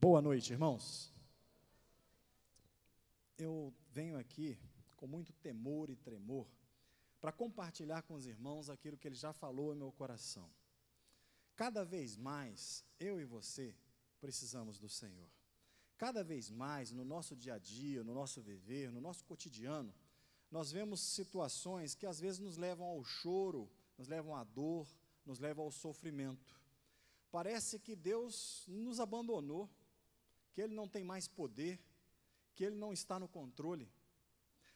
Boa noite, irmãos. Eu venho aqui com muito temor e tremor para compartilhar com os irmãos aquilo que ele já falou em meu coração. Cada vez mais, eu e você precisamos do Senhor. Cada vez mais, no nosso dia a dia, no nosso viver, no nosso cotidiano, nós vemos situações que às vezes nos levam ao choro, nos levam à dor, nos levam ao sofrimento. Parece que Deus nos abandonou, que Ele não tem mais poder, que Ele não está no controle.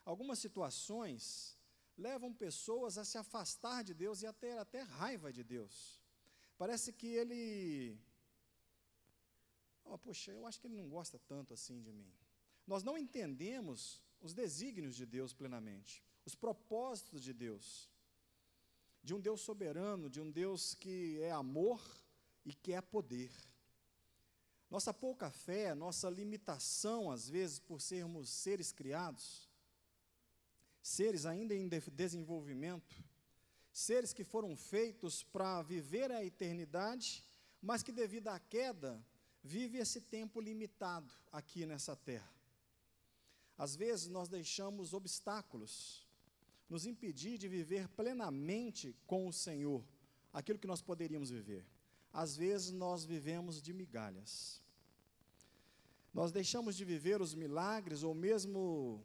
Algumas situações levam pessoas a se afastar de Deus e a ter até raiva de Deus. Parece que Ele... poxa, eu acho que Ele não gosta tanto assim de mim. Nós não entendemos os desígnios de Deus plenamente, os propósitos de Deus, de um Deus soberano, de um Deus que é amor e que é poder. Nossa pouca fé, nossa limitação, às vezes, por sermos seres criados, seres ainda em desenvolvimento, seres que foram feitos para viver a eternidade, mas que devido à queda, vive esse tempo limitado aqui nessa terra. Às vezes nós deixamos obstáculos nos impedir de viver plenamente com o Senhor, aquilo que nós poderíamos viver. Às vezes nós vivemos de migalhas. Nós deixamos de viver os milagres, ou mesmo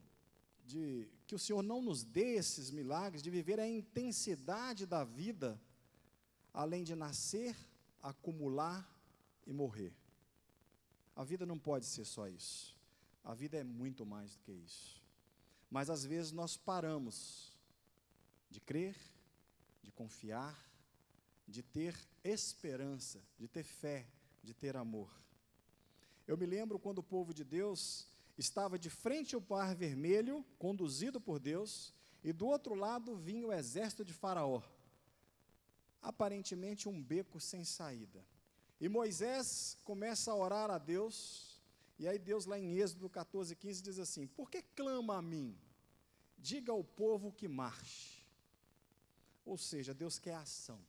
de que o Senhor não nos dê esses milagres, de viver a intensidade da vida, além de nascer, acumular e morrer. A vida não pode ser só isso. A vida é muito mais do que isso. Mas às vezes nós paramos de crer, de confiar, de ter esperança, de ter fé, de ter amor. Eu me lembro quando o povo de Deus estava de frente ao Mar Vermelho, conduzido por Deus, e do outro lado vinha o exército de Faraó. Aparentemente um beco sem saída. E Moisés começa a orar a Deus, e aí Deus lá em Êxodo 14:15 diz assim: por que clama a mim? Diga ao povo que marche. Ou seja, Deus quer ação.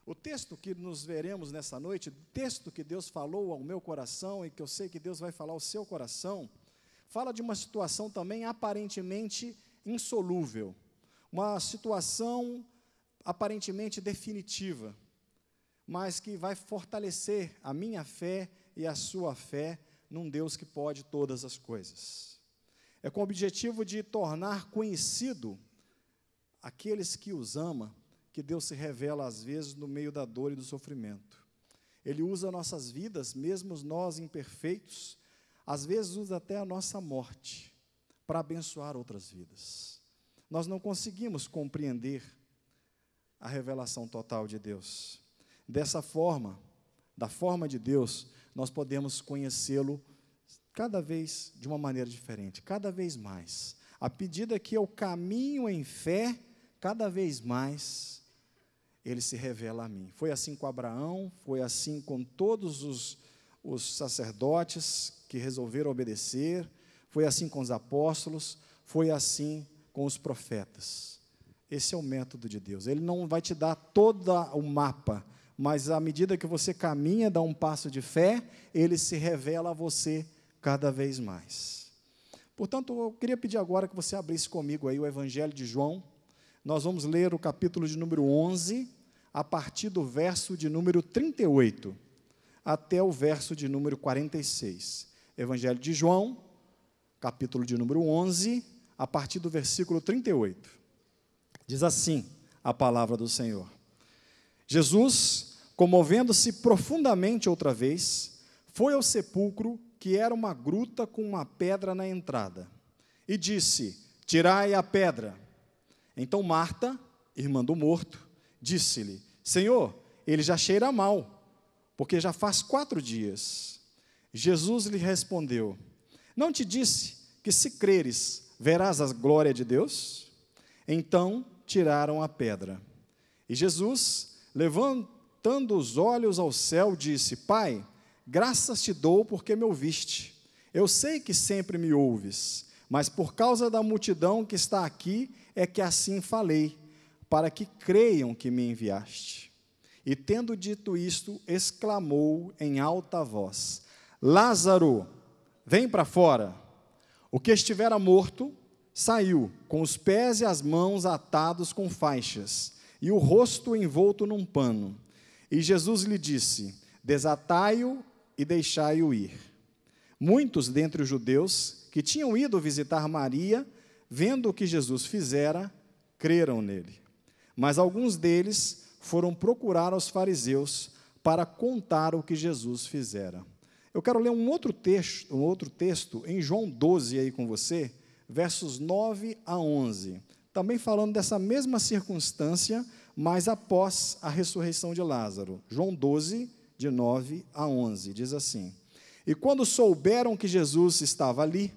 O texto que nos veremos nessa noite, o texto que Deus falou ao meu coração e que eu sei que Deus vai falar ao seu coração, fala de uma situação também aparentemente insolúvel, uma situação aparentemente definitiva, mas que vai fortalecer a minha fé e a sua fé num Deus que pode todas as coisas. É com o objetivo de tornar conhecido aqueles que os amam, que Deus se revela às vezes no meio da dor e do sofrimento. Ele usa nossas vidas, mesmo nós imperfeitos, às vezes usa até a nossa morte para abençoar outras vidas. Nós não conseguimos compreender a revelação total de Deus. Dessa forma, da forma de Deus, nós podemos conhecê-lo cada vez de uma maneira diferente, cada vez mais. À medida que eu caminho em fé, cada vez mais Ele se revela a mim. Foi assim com Abraão, foi assim com todos os sacerdotes que resolveram obedecer, foi assim com os apóstolos, foi assim com os profetas. Esse é o método de Deus. Ele não vai te dar todo o mapa, mas à medida que você caminha, dá um passo de fé, Ele se revela a você cada vez mais. Portanto, eu queria pedir agora que você abrisse comigo aí o Evangelho de João. Nós vamos ler o capítulo de número 11, a partir do verso de número 38, até o verso de número 46. Evangelho de João, capítulo de número 11, a partir do versículo 38. Diz assim a palavra do Senhor. Jesus, comovendo-se profundamente outra vez, foi ao sepulcro, que era uma gruta com uma pedra na entrada, e disse: tirai a pedra. Então Marta, irmã do morto, disse-lhe: Senhor, ele já cheira mal, porque já faz 4 dias. Jesus lhe respondeu: não te disse que se creres, verás a glória de Deus? Então tiraram a pedra. E Jesus, levantando os olhos ao céu, disse: Pai, graças te dou porque me ouviste. Eu sei que sempre me ouves, mas por causa da multidão que está aqui, é que assim falei, para que creiam que me enviaste. E tendo dito isto, exclamou em alta voz: Lázaro, vem para fora. O que estivera morto saiu, com os pés e as mãos atados com faixas, e o rosto envolto num pano. E Jesus lhe disse: desatai-o e deixai-o ir. Muitos dentre os judeus que tinham ido visitar Maria, vendo o que Jesus fizera, creram nele. Mas alguns deles foram procurar aos fariseus para contar o que Jesus fizera. Eu quero ler um outro texto em João 12 aí com você, versos 9 a 11, também falando dessa mesma circunstância, mas após a ressurreição de Lázaro. João 12, de 9 a 11, diz assim: E quando souberam que Jesus estava ali,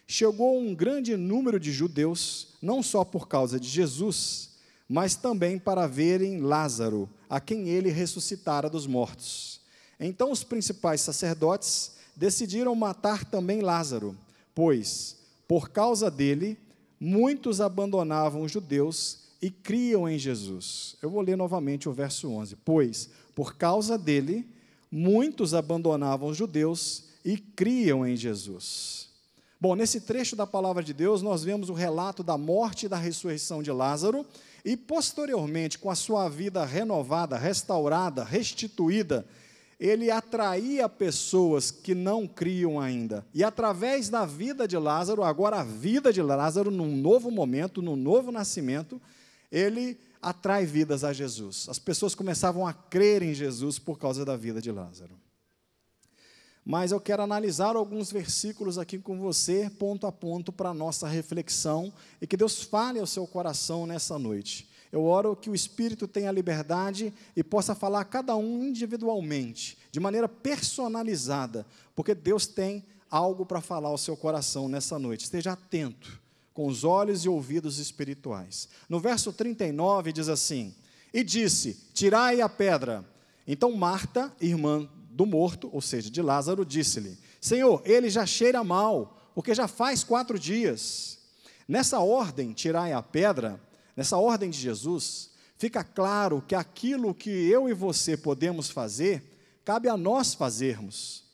chegou um grande número de judeus, não só por causa de Jesus, mas também para verem Lázaro, a quem ele ressuscitara dos mortos. Então os principais sacerdotes decidiram matar também Lázaro, pois, por causa dele, muitos abandonavam os judeus e criam em Jesus. Eu vou ler novamente o verso 11. Pois, por causa dele, muitos abandonavam os judeus e criam em Jesus. Bom, nesse trecho da palavra de Deus, nós vemos o relato da morte e da ressurreição de Lázaro, e posteriormente, com a sua vida renovada, restaurada, restituída, ele atraía pessoas que não criam ainda. E através da vida de Lázaro, agora a vida de Lázaro, num novo momento, num novo nascimento, ele atrai vidas a Jesus. As pessoas começavam a crer em Jesus por causa da vida de Lázaro. Mas eu quero analisar alguns versículos aqui com você, ponto a ponto, para a nossa reflexão, e que Deus fale ao seu coração nessa noite. Eu oro que o Espírito tenha liberdade e possa falar a cada um individualmente, de maneira personalizada, porque Deus tem algo para falar ao seu coração nessa noite. Esteja atento, com os olhos e ouvidos espirituais. No verso 39 diz assim: E disse, tirai a pedra. Então Marta, irmã do morto, ou seja, de Lázaro, disse-lhe: Senhor, ele já cheira mal, porque já faz 4 dias. Nessa ordem, tirai a pedra, nessa ordem de Jesus, fica claro que aquilo que eu e você podemos fazer, cabe a nós fazermos.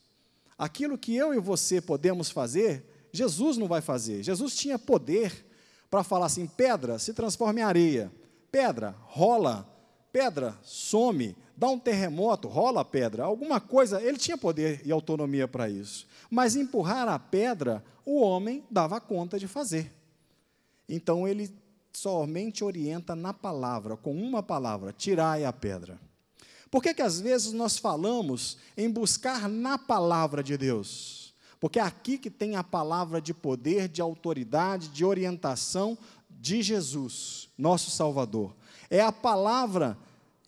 Aquilo que eu e você podemos fazer, Jesus não vai fazer. Jesus tinha poder para falar assim: pedra, se transforma em areia, pedra, rola, pedra, some, dá um terremoto, rola a pedra, alguma coisa. Ele tinha poder e autonomia para isso. Mas empurrar a pedra, o homem dava conta de fazer. Então ele somente orienta na palavra, com uma palavra: tirai a pedra. Por que às vezes nós falamos em buscar na palavra de Deus? Porque é aqui que tem a palavra de poder, de autoridade, de orientação de Jesus, nosso Salvador. É a palavra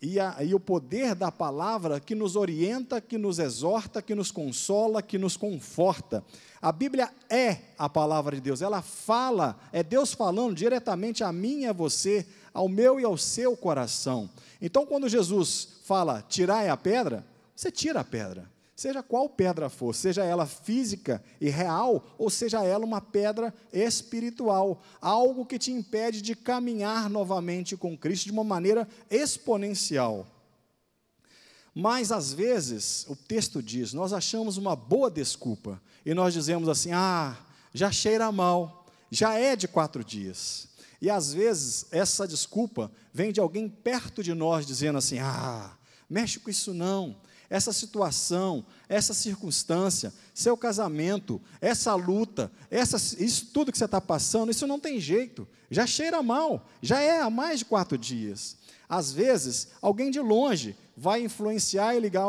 e o poder da palavra que nos orienta, que nos exorta, que nos consola, que nos conforta. A Bíblia é a palavra de Deus, ela fala, é Deus falando diretamente a mim e a você, ao meu e ao seu coração. Então, quando Jesus fala, tirai a pedra, você tira a pedra, seja qual pedra for, seja ela física e real, ou seja ela uma pedra espiritual, algo que te impede de caminhar novamente com Cristo de uma maneira exponencial. Mas, às vezes, o texto diz, nós achamos uma boa desculpa, e nós dizemos assim: já cheira mal, já é de 4 dias. E, às vezes, essa desculpa vem de alguém perto de nós, dizendo assim: mexe com isso não, essa situação, essa circunstância, seu casamento, essa luta, isso tudo que você está passando, isso não tem jeito, já cheira mal, já é há mais de 4 dias. Às vezes, alguém de longe vai influenciar e ligar: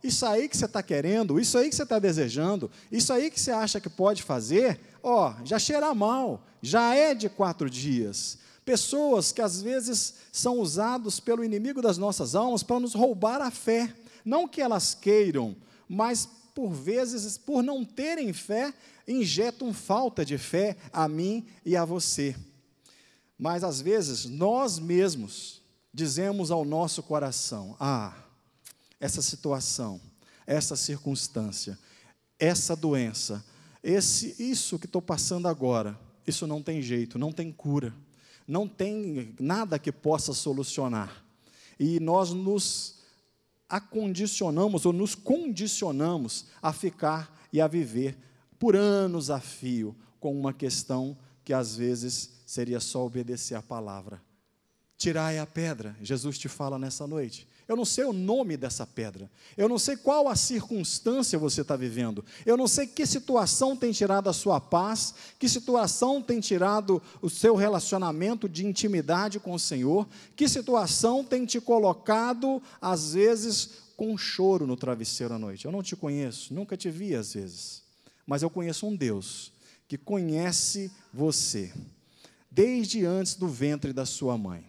isso aí que você está querendo, isso aí que você está desejando, isso aí que você acha que pode fazer, já cheira mal, já é de 4 dias. Pessoas que às vezes são usados pelo inimigo das nossas almas para nos roubar a fé. Não que elas queiram, mas por vezes, por não terem fé, injetam falta de fé a mim e a você. Mas às vezes nós mesmos dizemos ao nosso coração: essa situação, essa circunstância, essa doença, isso que estou passando agora, isso não tem jeito, não tem cura, não tem nada que possa solucionar. E nós nos acondicionamos ou nos condicionamos a ficar e a viver por anos a fio com uma questão que às vezes seria só obedecer a palavra. Tirai a pedra, Jesus te fala nessa noite. Eu não sei o nome dessa pedra, eu não sei qual a circunstância você está vivendo, eu não sei que situação tem tirado a sua paz, que situação tem tirado o seu relacionamento de intimidade com o Senhor, que situação tem te colocado, às vezes, com choro no travesseiro à noite. Eu não te conheço, nunca te vi às vezes, mas eu conheço um Deus que conhece você, desde antes do ventre da sua mãe.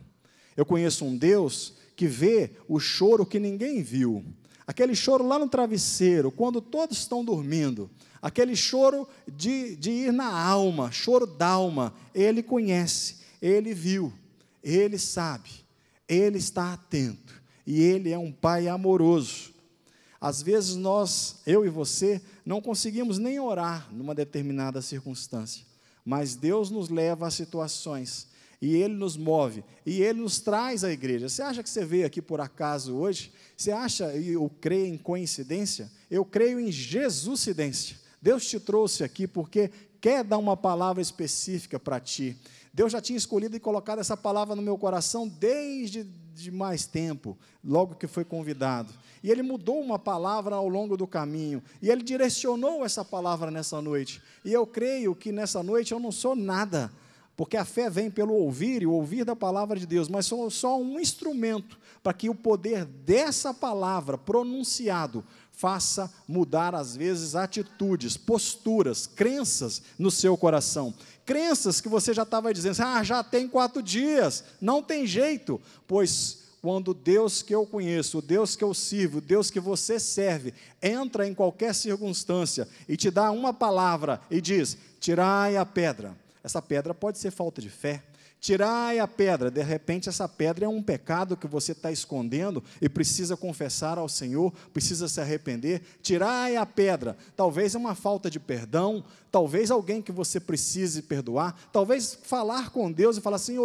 Eu conheço um Deus que vê o choro que ninguém viu, aquele choro lá no travesseiro, quando todos estão dormindo, aquele choro de ir na alma, choro d'alma. Ele conhece, Ele viu, Ele sabe, Ele está atento, e Ele é um Pai amoroso. Às vezes eu e você, não conseguimos nem orar numa determinada circunstância, mas Deus nos leva a situações, e Ele nos move, e Ele nos traz à igreja. Você acha que você veio aqui por acaso hoje? Você acha, e eu creio em coincidência? Eu creio em Jesuscidência. Deus te trouxe aqui porque quer dar uma palavra específica para ti. Deus já tinha escolhido e colocado essa palavra no meu coração desde mais tempo, logo que foi convidado. E Ele mudou uma palavra ao longo do caminho, e Ele direcionou essa palavra nessa noite. E eu creio que nessa noite eu não sou nada, porque a fé vem pelo ouvir, e o ouvir da palavra de Deus, mas sou só um instrumento para que o poder dessa palavra pronunciado faça mudar, às vezes, atitudes, posturas, crenças no seu coração. Crenças que você já estava dizendo, já tem 4 dias, não tem jeito, pois quando o Deus que eu conheço, o Deus que eu sirvo, o Deus que você serve, entra em qualquer circunstância e te dá uma palavra e diz, tirai a pedra. Essa pedra pode ser falta de fé. Tirai a pedra, de repente essa pedra é um pecado que você está escondendo e precisa confessar ao Senhor, precisa se arrepender. Tirai a pedra, talvez é uma falta de perdão, talvez alguém que você precise perdoar, talvez falar com Deus e falar assim,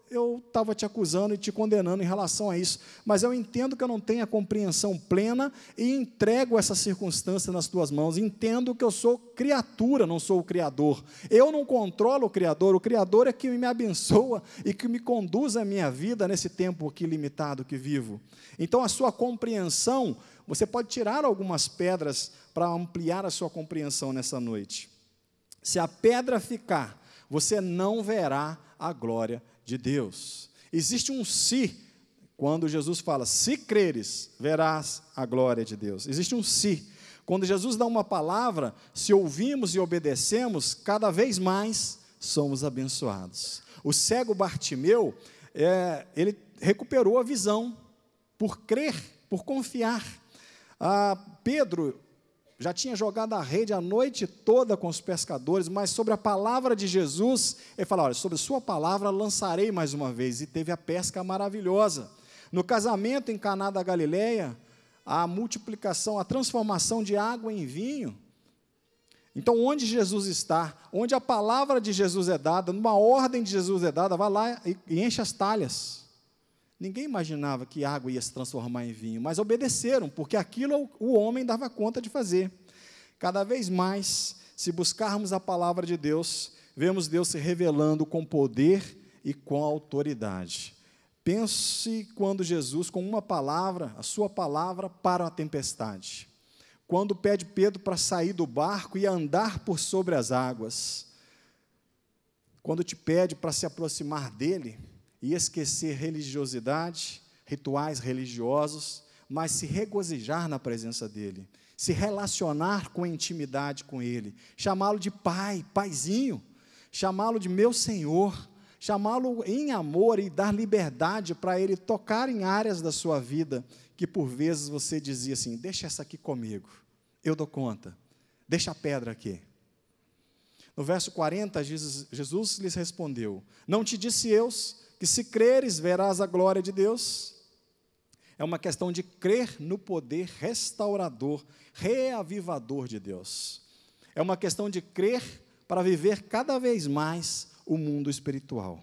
eu estava te acusando e te condenando em relação a isso, mas eu entendo que eu não tenho a compreensão plena e entrego essa circunstância nas tuas mãos, entendo que eu sou criatura, não sou o Criador, eu não controlo o Criador é que me abençoa e que me conduz a minha vida nesse tempo aqui limitado que vivo. Então a sua compreensão, você pode tirar algumas pedras para ampliar a sua compreensão nessa noite. Se a pedra ficar, você não verá a glória de Deus. Existe um se, quando Jesus fala, se creres, verás a glória de Deus. Existe um se. Quando Jesus dá uma palavra, se ouvimos e obedecemos, cada vez mais somos abençoados. O cego Bartimeu, ele recuperou a visão, por crer, por confiar. Pedro já tinha jogado a rede a noite toda com os pescadores, mas sobre a palavra de Jesus, ele fala, olha, sobre a sua palavra lançarei mais uma vez, e teve a pesca maravilhosa. No casamento em Caná da Galileia, a multiplicação, a transformação de água em vinho. Então, onde Jesus está, onde a palavra de Jesus é dada, numa ordem de Jesus é dada, vai lá e enche as talhas. Ninguém imaginava que água ia se transformar em vinho, mas obedeceram, porque aquilo o homem dava conta de fazer. Cada vez mais, se buscarmos a palavra de Deus, vemos Deus se revelando com poder e com autoridade. Pense quando Jesus, com uma palavra, a sua palavra, para a tempestade. Quando pede Pedro para sair do barco e andar por sobre as águas. Quando te pede para se aproximar dele, e esquecer religiosidade, rituais religiosos, mas se regozijar na presença dele, se relacionar com intimidade com ele, chamá-lo de pai, paizinho, chamá-lo de meu Senhor, chamá-lo em amor e dar liberdade para ele tocar em áreas da sua vida, que por vezes você dizia assim, deixa essa aqui comigo, eu dou conta, deixa a pedra aqui. No verso 40, Jesus lhes respondeu, não te disse eu, que se creres, verás a glória de Deus. É uma questão de crer no poder restaurador, reavivador de Deus. É uma questão de crer para viver cada vez mais o mundo espiritual.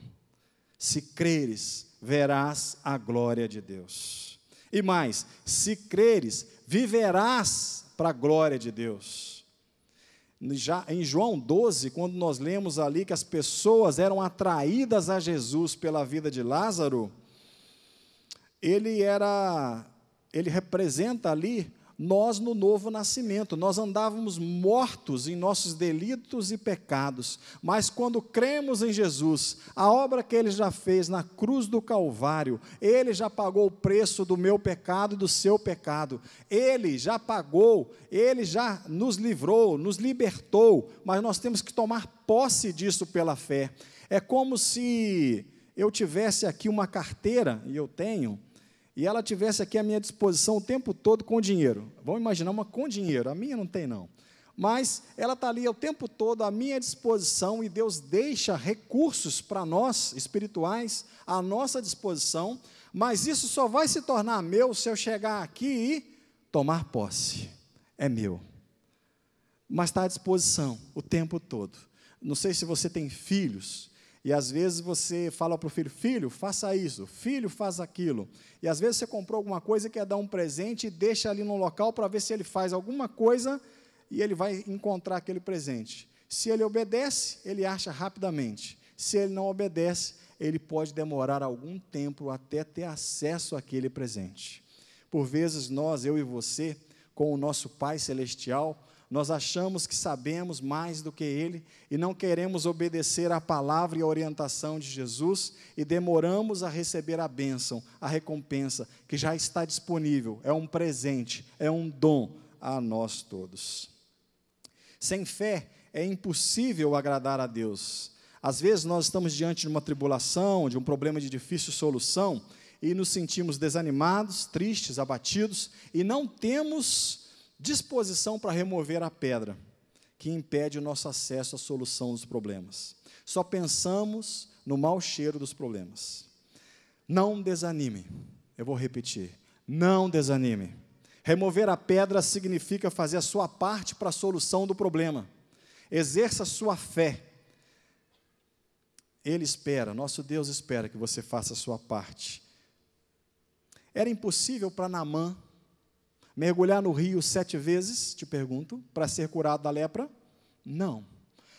Se creres, verás a glória de Deus. E mais, se creres, viverás para a glória de Deus. Já em João 12, quando nós lemos ali que as pessoas eram atraídas a Jesus pela vida de Lázaro, ele representa ali nós no novo nascimento. Nós andávamos mortos em nossos delitos e pecados, mas quando cremos em Jesus, a obra que Ele já fez na cruz do Calvário, Ele já pagou o preço do meu pecado e do seu pecado, Ele já pagou, Ele já nos livrou, nos libertou, mas nós temos que tomar posse disso pela fé. É como se eu tivesse aqui uma carteira, e eu tenho, e ela tivesse aqui à minha disposição o tempo todo com dinheiro. Vamos imaginar uma com dinheiro, a minha não tem não. Mas ela está ali o tempo todo à minha disposição, e Deus deixa recursos para nós, espirituais, à nossa disposição, mas isso só vai se tornar meu se eu chegar aqui e tomar posse. É meu. Mas está à disposição o tempo todo. Não sei se você tem filhos, e às vezes você fala para o filho, filho, faça isso, filho, faz aquilo. E às vezes você comprou alguma coisa, quer dar um presente e deixa ali no local para ver se ele faz alguma coisa e ele vai encontrar aquele presente. Se ele obedece, ele acha rapidamente. Se ele não obedece, ele pode demorar algum tempo até ter acesso àquele presente. Por vezes nós, eu e você, com o nosso Pai Celestial, nós achamos que sabemos mais do que Ele e não queremos obedecer à palavra e à orientação de Jesus e demoramos a receber a bênção, a recompensa, que já está disponível, é um presente, é um dom a nós todos. Sem fé é impossível agradar a Deus. Às vezes nós estamos diante de uma tribulação, de um problema de difícil solução e nos sentimos desanimados, tristes, abatidos e não temos disposição para remover a pedra que impede o nosso acesso à solução dos problemas. Só pensamos no mau cheiro dos problemas. Não desanime. Eu vou repetir. Não desanime. Remover a pedra significa fazer a sua parte para a solução do problema. Exerça a sua fé. Ele espera, nosso Deus espera que você faça a sua parte. Era impossível para Naamã mergulhar no rio 7 vezes, te pergunto, para ser curado da lepra? Não.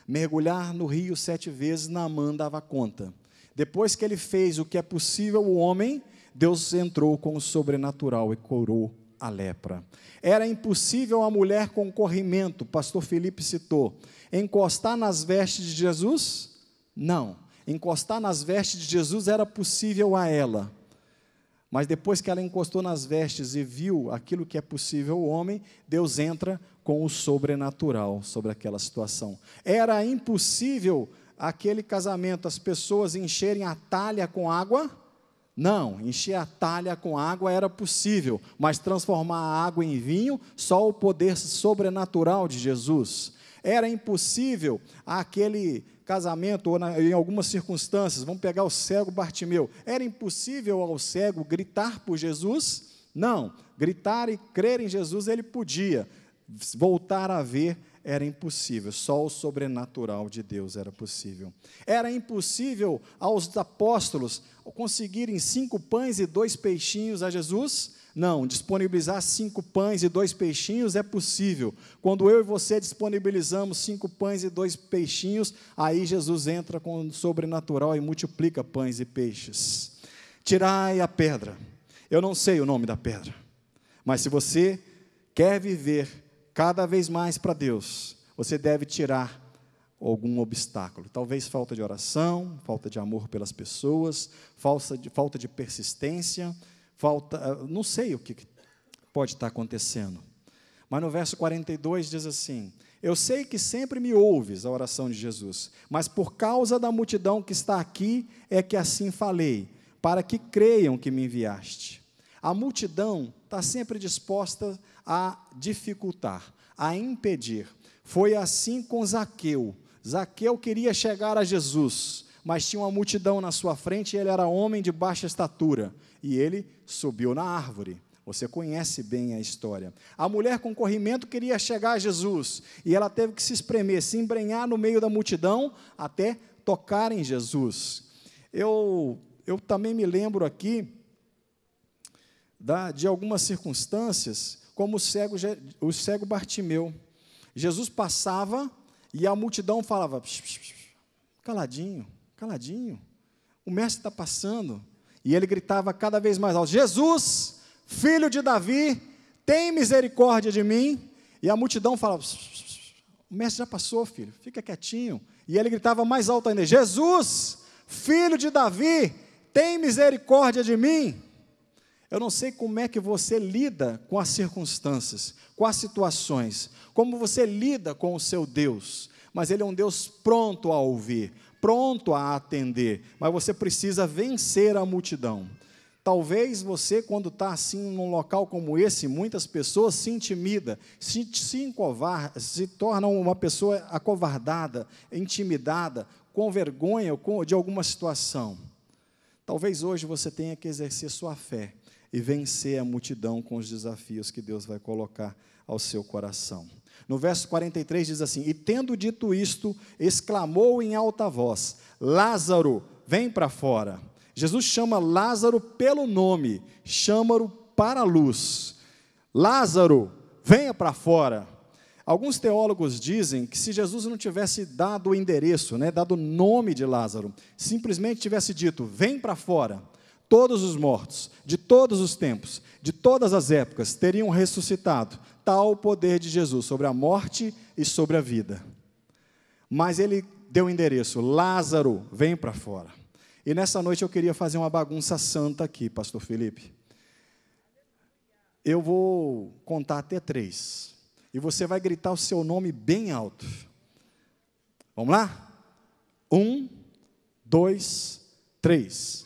Mergulhar no rio 7 vezes, Naamã dava conta. Depois que ele fez o que é possível ao homem, Deus entrou com o sobrenatural e curou a lepra. Era impossível a mulher com corrimento, pastor Felipe citou, encostar nas vestes de Jesus? Não. Encostar nas vestes de Jesus era possível a ela. Mas depois que ela encostou nas vestes e viu aquilo que é possível ao homem, Deus entra com o sobrenatural sobre aquela situação. Era impossível aquele casamento, as pessoas encherem a talha com água? Não, encher a talha com água era possível, mas transformar a água em vinho, só o poder sobrenatural de Jesus. Era impossível aquele casamento, ou em algumas circunstâncias, vamos pegar o cego Bartimeu, era impossível ao cego gritar por Jesus? Não, gritar e crer em Jesus ele podia, voltar a ver era impossível, só o sobrenatural de Deus era possível. Era impossível aos apóstolos conseguirem 5 pães e 2 peixinhos a Jesus? Não, disponibilizar 5 pães e 2 peixinhos é possível. Quando eu e você disponibilizamos 5 pães e 2 peixinhos, aí Jesus entra com o sobrenatural e multiplica pães e peixes. Tirai a pedra. Eu não sei o nome da pedra, mas se você quer viver cada vez mais para Deus, você deve tirar algum obstáculo. Talvez falta de oração, falta de amor pelas pessoas, falta de persistência, não sei o que pode estar acontecendo. Mas no verso 42 diz assim: eu sei que sempre me ouves, a oração de Jesus, mas por causa da multidão que está aqui, é que assim falei, para que creiam que me enviaste. A multidão está sempre disposta a dificultar, a impedir. Foi assim com Zaqueu. Zaqueu queria chegar a Jesus, mas tinha uma multidão na sua frente e ele era homem de baixa estatura. E ele subiu na árvore. Você conhece bem a história. A mulher com corrimento queria chegar a Jesus, e ela teve que se espremer, se embrenhar no meio da multidão, até tocar em Jesus. Eu também me lembro aqui, de algumas circunstâncias, como o cego Bartimeu. Jesus passava e a multidão falava, psh, psh, psh, caladinho, caladinho, o mestre está passando. E ele gritava cada vez mais alto, Jesus, filho de Davi, tem misericórdia de mim. E a multidão falava, psh, psh, psh, o mestre já passou, filho, fica quietinho. E ele gritava mais alto ainda, Jesus, filho de Davi, tem misericórdia de mim. Eu não sei como é que você lida com as circunstâncias, com as situações, como você lida com o seu Deus, mas Ele é um Deus pronto a ouvir, pronto a atender, mas você precisa vencer a multidão. Talvez você, quando está assim num local como esse, muitas pessoas se intimidam, se tornam uma pessoa acovardada, intimidada, com vergonha de alguma situação. Talvez hoje você tenha que exercer sua fé e vencer a multidão com os desafios que Deus vai colocar ao seu coração. No verso 43 diz assim, e tendo dito isto, exclamou em alta voz, Lázaro, vem para fora. Jesus chama Lázaro pelo nome, chama-o para a luz. Lázaro, venha para fora. Alguns teólogos dizem que se Jesus não tivesse dado o endereço, dado o nome de Lázaro, simplesmente tivesse dito, vem para fora, todos os mortos, de todos os tempos, de todas as épocas, teriam ressuscitado, tal o poder de Jesus sobre a morte e sobre a vida. Mas ele deu o endereço, Lázaro, vem para fora. E nessa noite eu queria fazer uma bagunça santa aqui, pastor Felipe. Eu vou contar até 3, e você vai gritar o seu nome bem alto. Vamos lá? 1, 2, 3.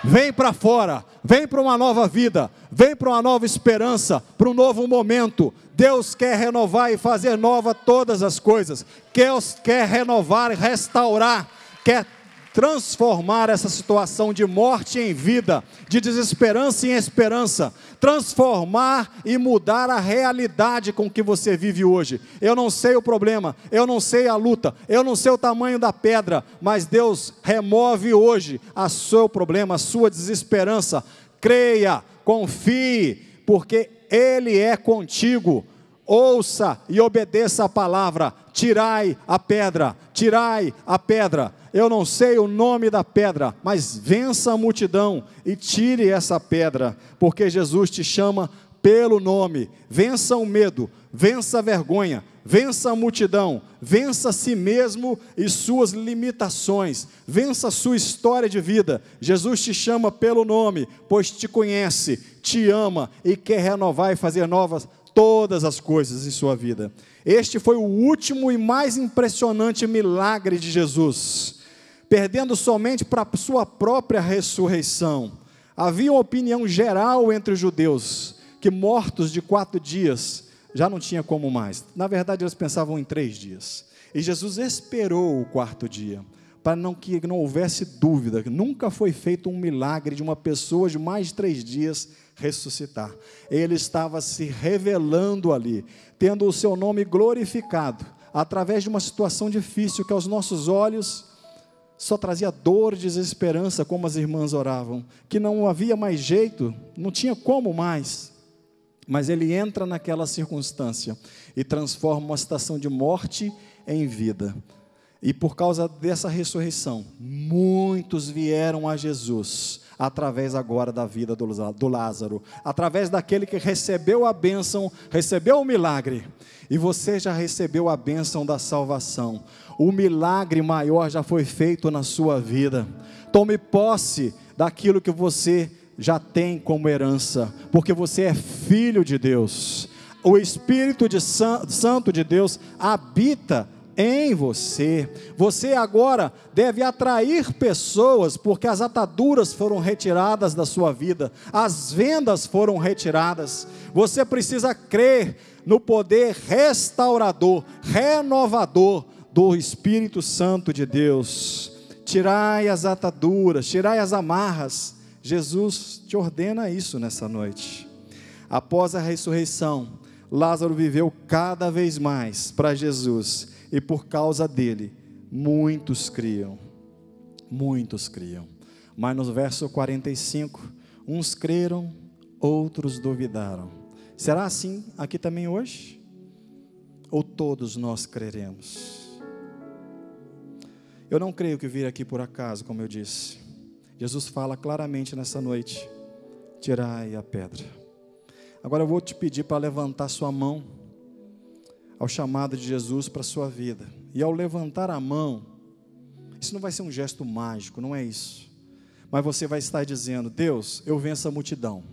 Vem para fora, vem para uma nova vida, vem para uma nova esperança, para um novo momento. Deus quer renovar e fazer nova todas as coisas. Deus quer renovar e restaurar, quer transformar essa situação de morte em vida, de desesperança em esperança, transformar e mudar a realidade com que você vive hoje. Eu não sei o problema, eu não sei a luta, eu não sei o tamanho da pedra, mas Deus remove hoje o seu problema, a sua desesperança. Creia, confie, porque Ele é contigo. Ouça e obedeça a palavra, tirai a pedra, tirai a pedra. Eu não sei o nome da pedra, mas vença a multidão e tire essa pedra, porque Jesus te chama pelo nome. Vença o medo, vença a vergonha, vença a multidão, vença a si mesmo e suas limitações, vença a sua história de vida. Jesus te chama pelo nome, pois te conhece, te ama e quer renovar e fazer novas todas as coisas em sua vida. Este foi o último e mais impressionante milagre de Jesus, perdendo somente para a sua própria ressurreição. Havia uma opinião geral entre os judeus, que mortos de 4 dias, já não tinha como mais. Na verdade, eles pensavam em 3 dias. E Jesus esperou o 4º dia, para que não houvesse dúvida, que nunca foi feito um milagre de uma pessoa de mais de 3 dias ressuscitar. Ele estava se revelando ali, tendo o seu nome glorificado, através de uma situação difícil, que aos nossos olhos só trazia dor e desesperança, como as irmãs oravam, que não havia mais jeito, não tinha como mais. Mas ele entra naquela circunstância e transforma uma situação de morte em vida. E por causa dessa ressurreição, muitos vieram a Jesus, através agora da vida do Lázaro, através daquele que recebeu a bênção, recebeu o milagre, e você já recebeu a bênção da salvação. O milagre maior já foi feito na sua vida. Tome posse daquilo que você já tem como herança, porque você é filho de Deus. O Espírito Santo de Deus habita em você. Você agora deve atrair pessoas, porque as ataduras foram retiradas da sua vida, as vendas foram retiradas. Você precisa crer no poder restaurador, renovador do Espírito Santo de Deus. Tirai as ataduras, tirai as amarras. Jesus te ordena isso nessa noite. Após a ressurreição, Lázaro viveu cada vez mais para Jesus, e por causa dele, muitos criam. Mas no verso 45, Uns creram, outros duvidaram. Será assim aqui também hoje? Ou todos nós creremos? Eu não creio que vir aqui por acaso, como eu disse. Jesus fala claramente nessa noite: tirai a pedra. Agora eu vou te pedir para levantar sua mão ao chamado de Jesus para a sua vida. E ao levantar a mão, isso não vai ser um gesto mágico, não é isso. Mas você vai estar dizendo: Deus, eu venço a multidão.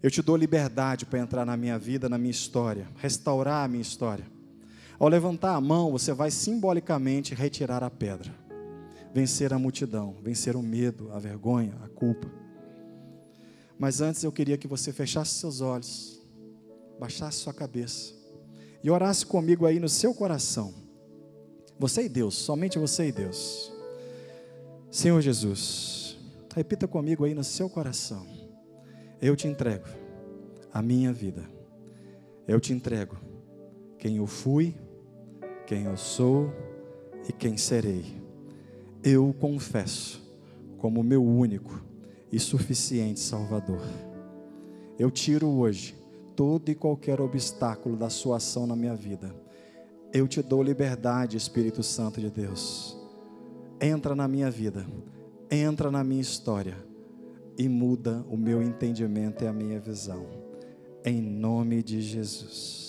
Eu te dou liberdade para entrar na minha vida, na minha história, restaurar a minha história. Ao levantar a mão, você vai simbolicamente retirar a pedra. Vencer a multidão, vencer o medo, a vergonha, a culpa. Mas antes eu queria que você fechasse seus olhos, baixasse sua cabeça e orasse comigo aí no seu coração. Você e Deus, somente você e Deus. Senhor Jesus, repita comigo aí no seu coração: eu te entrego a minha vida. Eu te entrego quem eu fui, quem eu sou e quem serei. Eu confesso como meu único e suficiente Salvador. Eu tiro hoje todo e qualquer obstáculo da sua ação na minha vida. Eu te dou liberdade, Espírito Santo de Deus. Entra na minha vida, entra na minha história e muda o meu entendimento e a minha visão. Em nome de Jesus.